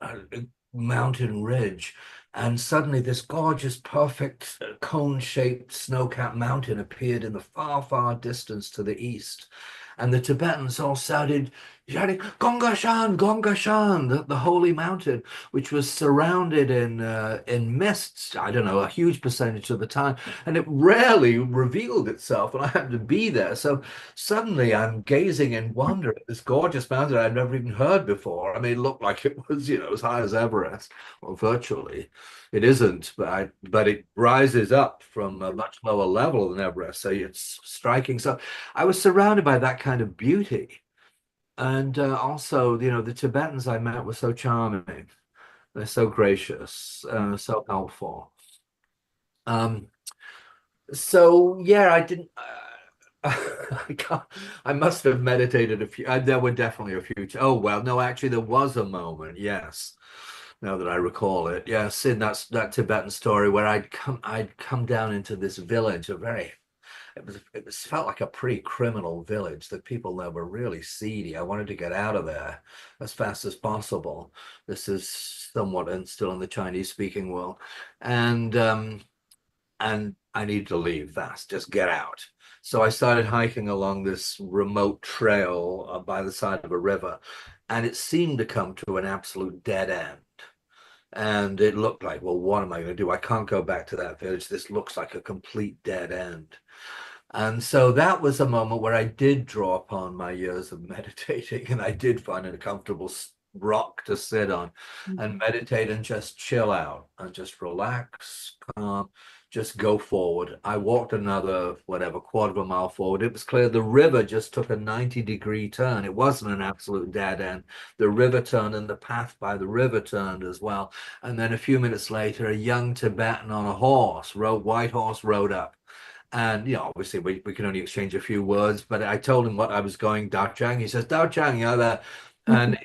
mountain ridge, and suddenly this gorgeous, perfect cone-shaped snow-capped mountain appeared in the far, far distance to the east. And the Tibetans all shouted, shouting Gongashan, Gongashan, the holy mountain, which was surrounded in mists. I don't know, a huge percentage of the time, and it rarely revealed itself. And I happened to be there, so suddenly I'm gazing in wonder at this gorgeous mountain I'd never even heard before. I mean, it looked like it was, as high as Everest, or virtually. It isn't, but it rises up from a much lower level than Everest, so it's striking. So I was surrounded by that kind of beauty. And also, the Tibetans I met were so charming. They're so gracious, so helpful. So yeah, I didn't. I can't, I must have meditated a few. There were definitely a few. Oh well, no, actually, there was a moment. Yes, now that I recall it. Yes, in that Tibetan story where I'd come down into this village, it was felt like a pretty criminal village. The people there were really seedy. I wanted to get out of there as fast as possible. This is somewhat still in the Chinese speaking world, and I needed to leave fast, just get out. So I started hiking along this remote trail by the side of a river, and it seemed to come to an absolute dead end. And it looked like, well, what am I going to do? I can't go back to that village. This looks like a complete dead end. And so that was a moment where I did draw upon my years of meditating, and I did find a comfortable rock to sit on and meditate and just chill out and just relax, calm, just go forward. I walked another, whatever, quarter of a mile forward. It was clear the river just took a 90-degree turn. It wasn't an absolute dead end. The river turned and the path by the river turned as well. And then a few minutes later, a young Tibetan on a white horse rode up. And obviously we can only exchange a few words, but I told him what I was going, Dao Chang. He says, Dao Chang, there. And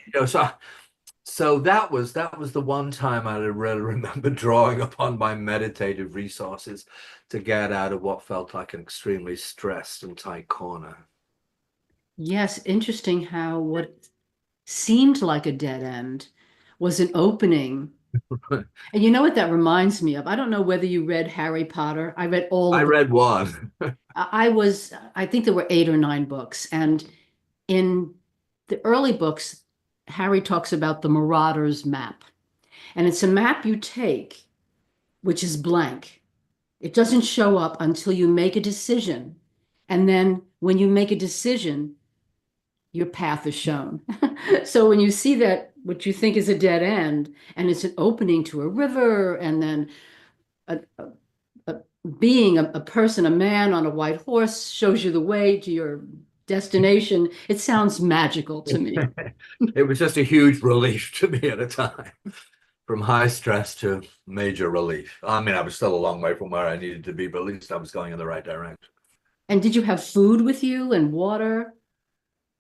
so that was the one time I really remember drawing upon my meditative resources to get out of what felt like an extremely stressed and tight corner. Yes, interesting how what seemed like a dead end was an opening. And you know what that reminds me of? I don't know whether you read Harry Potter. I read all I of read one. I think there were 8 or 9 books. And in the early books, Harry talks about the Marauder's map. And it's a map you take, which is blank. It doesn't show up until you make a decision. And then when you make a decision, your path is shown. So when you see that, what you think is a dead end, and it's an opening to a river, and then a, a being, a person, a man on a white horse shows you the way to your destination, it sounds magical to me. It was just a huge relief to me at a time, from high stress to major relief. I mean, I was still a long way from where I needed to be, but at least I was going in the right direction. And did you have food with you and water?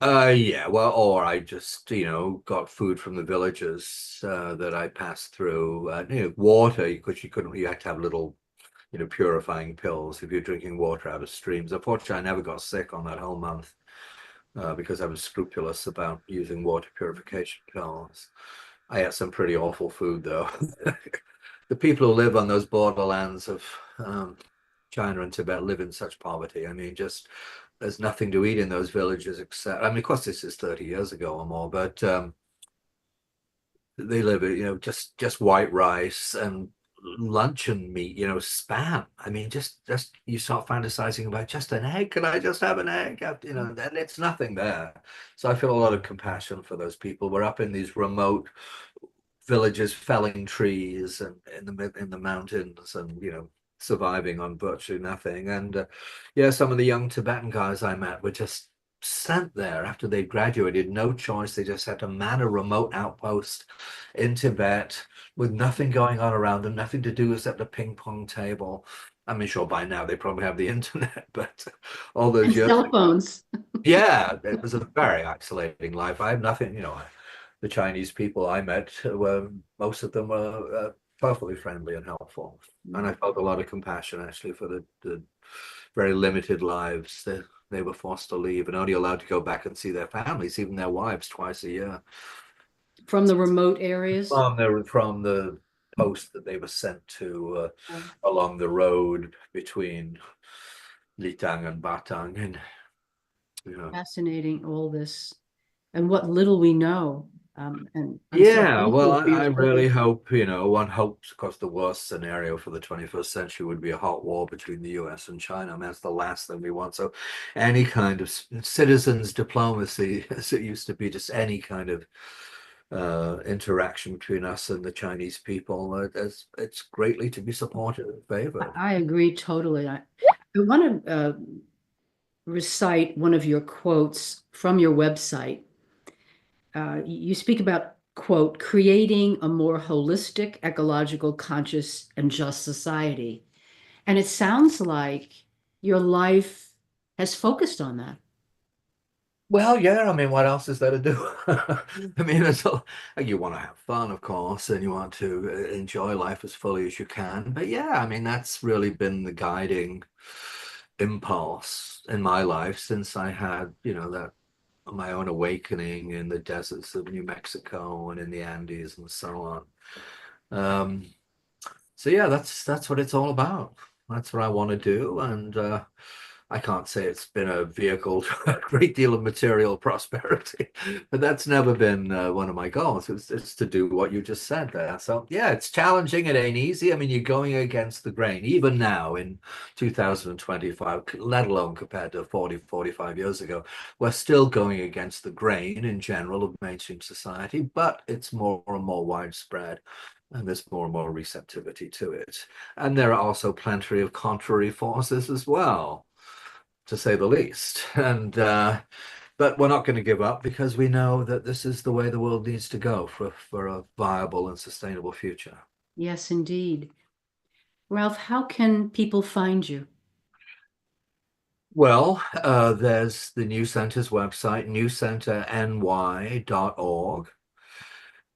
Yeah, well, or I just, got food from the villages that I passed through. Water, because you had to have little, purifying pills if you're drinking water out of streams. Unfortunately, I never got sick on that whole month because I was scrupulous about using water purification pills. I ate some pretty awful food, though. The people who live on those borderlands of China and Tibet live in such poverty. I mean, just there's nothing to eat in those villages except, I mean, of course, this is 30 years ago or more, but they live, just white rice and luncheon meat, spam. I mean, just you start fantasizing about just an egg. Can I just have an egg? And it's nothing there. So I feel a lot of compassion for those people. We're up in these remote villages, felling trees and in the mountains, and surviving on virtually nothing. And yeah, some of the young Tibetan guys I met were just sent there after they graduated, no choice. They just had to man a remote outpost in Tibet with nothing going on around them, nothing to do except a ping pong table. I mean, sure, by now they probably have the internet, but all those And years cell phones. yeah, it was a very isolating life. I have nothing, the Chinese people I met were, most of them were perfectly friendly and helpful. And I felt a lot of compassion actually for the very limited lives that they were forced to leave and only allowed to go back and see their families, even their wives, twice a year. From the remote areas? From the post that they were sent to along the road between Litang and Batang. And Fascinating, all this. and what little we know. And so Yeah, thank well, you for your I really service. hope, one hopes, of course, the worst scenario for the 21st century would be a hot war between the US and China. I mean, that's the last thing we want. So any kind of citizens diplomacy, as it used to be, just any kind of interaction between us and the Chinese people, it's greatly to be supported and favored. I agree totally. I want to recite one of your quotes from your website. You speak about, quote, creating a more holistic, ecological, conscious, and just society. And it sounds like your life has focused on that. Well, yeah, I mean, what else is there to do? I mean, you want to have fun, of course, and you want to enjoy life as fully as you can. But yeah, I mean, that's really been the guiding impulse in my life since I had, that my own awakening in the deserts of New Mexico and in the Andes and so on. So yeah, that's what it's all about. That's what I want to do, and I can't say it's been a vehicle to a great deal of material prosperity, but that's never been one of my goals. It's to do what you just said there. So yeah, it's challenging. It ain't easy. I mean, you're going against the grain, even now in 2025, let alone compared to 40, 45 years ago. We're still going against the grain in general of mainstream society, but it's more and more widespread. And there's more and more receptivity to it. And there are also plenty of contrary forces as well, to say the least. And but we're not going to give up because we know that this is the way the world needs to go for a viable and sustainable future. Yes, indeed. Ralph, how can people find you? Well, there's the New Center's website, newcenterny.org.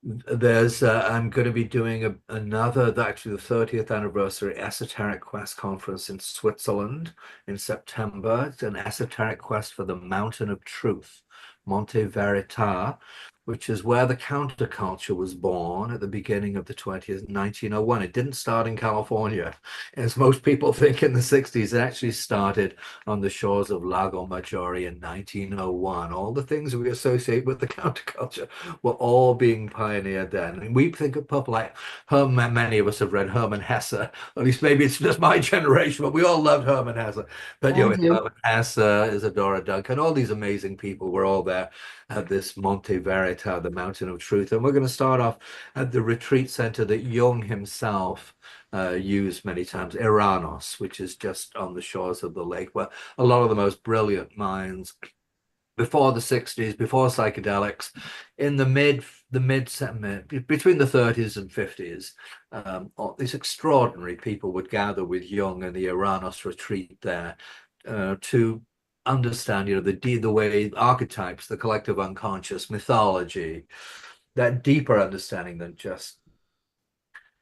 I'm going to be doing actually the 30th anniversary Esoteric Quest conference in Switzerland in September. It's an esoteric quest for the Mountain of Truth, Monte Verita, which is where the counterculture was born at the beginning of the 20th, 1901. It didn't start in California, as most people think in the 60s. It actually started on the shores of Lago Maggiore in 1901. All the things we associate with the counterculture were all being pioneered then. And we think of people like Herman, many of us have read Herman Hesse, at least maybe it's just my generation, but we all loved Herman Hesse. But I do. Herman Hesse, Isadora Duncan, all these amazing people were all there at this Monte Verita, the Mountain of Truth. And we're going to start off at the retreat center that Jung himself used many times, Eranos, which is just on the shores of the lake, where a lot of the most brilliant minds before the 60s, before psychedelics, in between the 30s and 50s, these extraordinary people would gather with Jung and the Eranos retreat there to understand, the way archetypes, the collective unconscious, mythology, that deeper understanding than just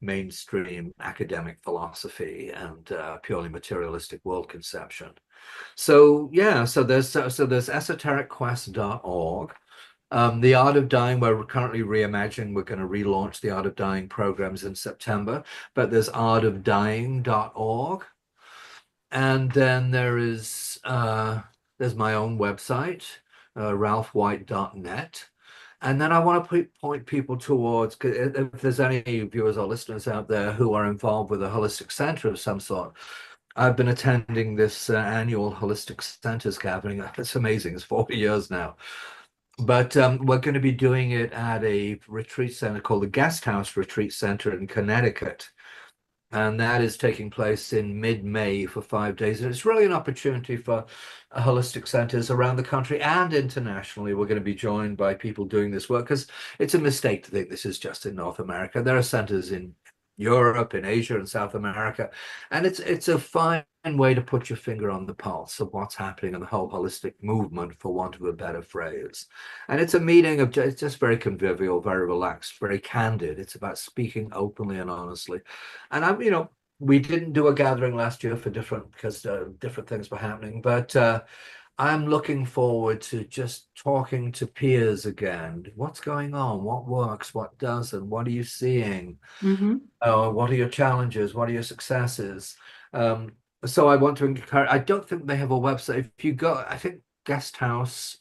mainstream academic philosophy and purely materialistic world conception. So yeah, so there's esotericquest.org. The Art of Dying, we're currently reimagining. We're going to relaunch the Art of Dying programs in September, but there's artofdying.org. And then there's my own website, ralphwhite.net. And then I want to point people towards, if there's any viewers or listeners out there who are involved with a holistic center of some sort. I've been attending this annual Holistic Centers gathering. It's amazing. It's 40 years now. But we're going to be doing it at a retreat center called the Guest House Retreat Center in Connecticut. And that is taking place in mid-May for 5 days. And it's really an opportunity for holistic centers around the country and internationally. We're going to be joined by people doing this work, because it's a mistake to think this is just in North America. There are centers in Europe, in Asia, and South America. And it's a fine way to put your finger on the pulse of what's happening in the whole holistic movement, for want of a better phrase. And it's a meeting of just very convivial, very relaxed, very candid. It's about speaking openly and honestly. And we didn't do a gathering last year because different things were happening, but I'm looking forward to just talking to peers again. What's going on? What works? What doesn't? What are you seeing? Mm-hmm. What are your challenges? What are your successes? So I want to encourage. I don't think they have a website. If you go, I think Guest House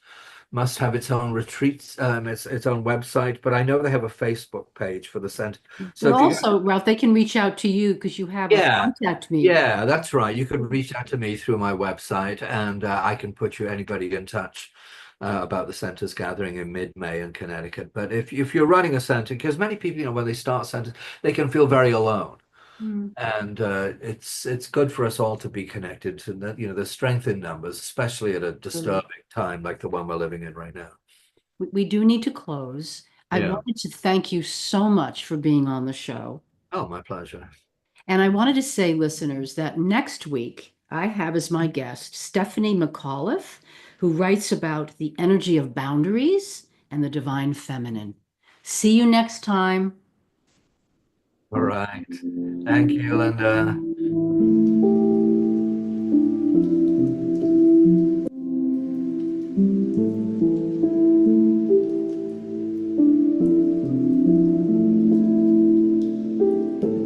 must have its own retreats, its own website, but I know they have a Facebook page for the center. So But if you, also, Ralph, they can reach out to you because you have a yeah, contact me. yeah, that's right. You can reach out to me through my website, and I can put anybody in touch about the center's gathering in mid-May in Connecticut. But if you're running a center, because many people, when they start centers, they can feel very alone. Mm. And it's good for us all to be connected to the, the strength in numbers, especially at a disturbing time like the one we're living in right now. We do need to close. I Yeah. wanted to thank you so much for being on the show. Oh, my pleasure. And I wanted to say, listeners, that next week I have as my guest Stephanie McAuliffe, who writes about the energy of boundaries and the divine feminine. See you next time. All right. Thank you, Linda.